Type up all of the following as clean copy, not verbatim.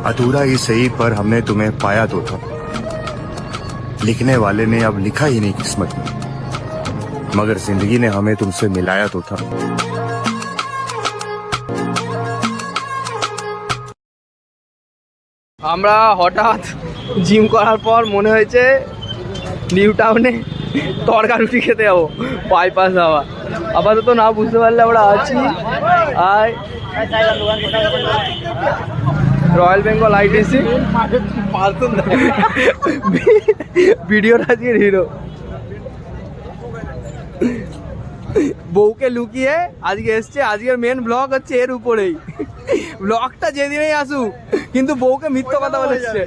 अधूरा ही सही पर हमने तुम्हें पाया तो था, लिखने वाले ने अब लिखा ही नहीं किस्मत में, मगर जिंदगी ने हमें तुमसे मिलाया तो था। আমরা হঠাৎ জিম করার পর মনে হয়েছে নিউ টাউনে তড়কা রুটি খেতে যাবো, বাইপাস যাওয়া। আপাতত না বুঝতে পারলে আমরা আছি আর রয়্যাল বেঙ্গল আইটিসি ভিডিওর আজকের হিরো। বউকে লুকিয়ে আজকে এসছে, আজকের মেন ব্লগ হচ্ছে এর উপরেই। ব্লগটা যেদিনেই আসুক কিন্তু বউকে মিথ্যা কথা বলে এসছে,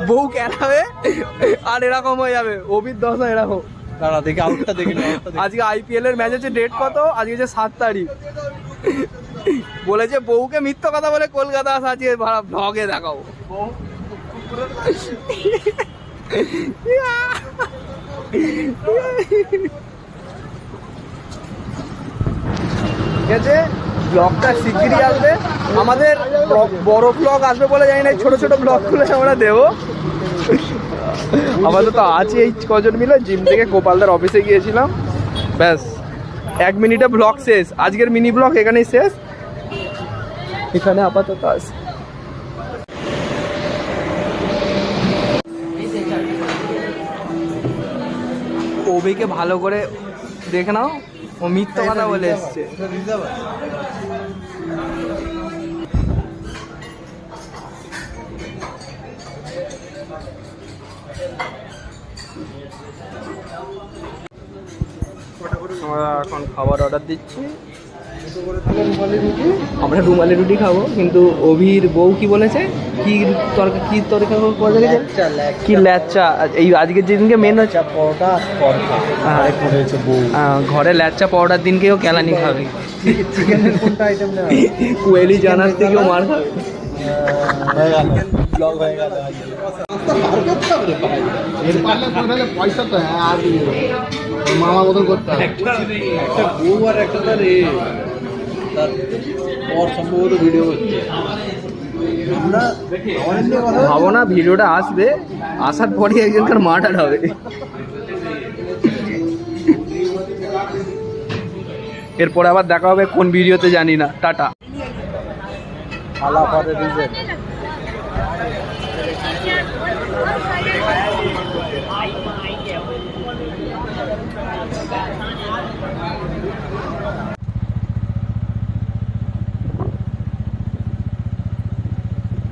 বউ কেনাবে আর এরকম হয়ে যাবে। অভির দশা এরকম। দাঁড়া দেখি আউটটা দেখি। আজকে আইপিএল এর ম্যাচ হচ্ছে, ডেট কত? আজকে হচ্ছে 7 তারিখ। বলেছে বউকে মিথ্যা কথা বলে কলকাতা আসা, আজকে ব্লগে দেখাবো। ঠিক আছে, ব্লগটা শিগগিরই আসবে। আমাদের বড় ব্লগ আসবে বলে জানি না, ছোট ছোট ব্লগগুলো আমরা দেবো। আমাদের তো আছে এই কজন মিলে। জিম থেকে গোপালদার অফিসে গিয়েছিলাম, ব্যাস 1 মিনিটে ব্লগ শেষ। আজকের মিনি ব্লগ এখানেই শেষ। এখানে আপাতত আছে। ওবিকে ভালো করে দেখে নাও, ও মিথ্যা কথা বলে এসছে। আমরা এখন খাবার অর্ডার দিচ্ছি। আমরা রুমালি রুটি খাবো, কিন্তু অভির বউ কি বলেছে? কি তরকারি করে রেখেছে? কি ল্যাচ্চা। এই আজকের যেদিনকে মেন হচ্ছে পরোটা, ঘরে ল্যাচ্চা পরোটার দিনকেও কেলানি খাবে। কোয়েলি জানার থেকেও মার খাবে। পয়সা তো আর মামা মতন করতে হবে। একটা বউ আর একটা তার সম্ভবত ভিডিও করছে। ভাবো না ভিডিওটা আসবে, আসার পরই একজনকার মার্ডার হবে। এরপরে আবার দেখা হবে কোন ভিডিওতে জানি না। টাটা। Bye.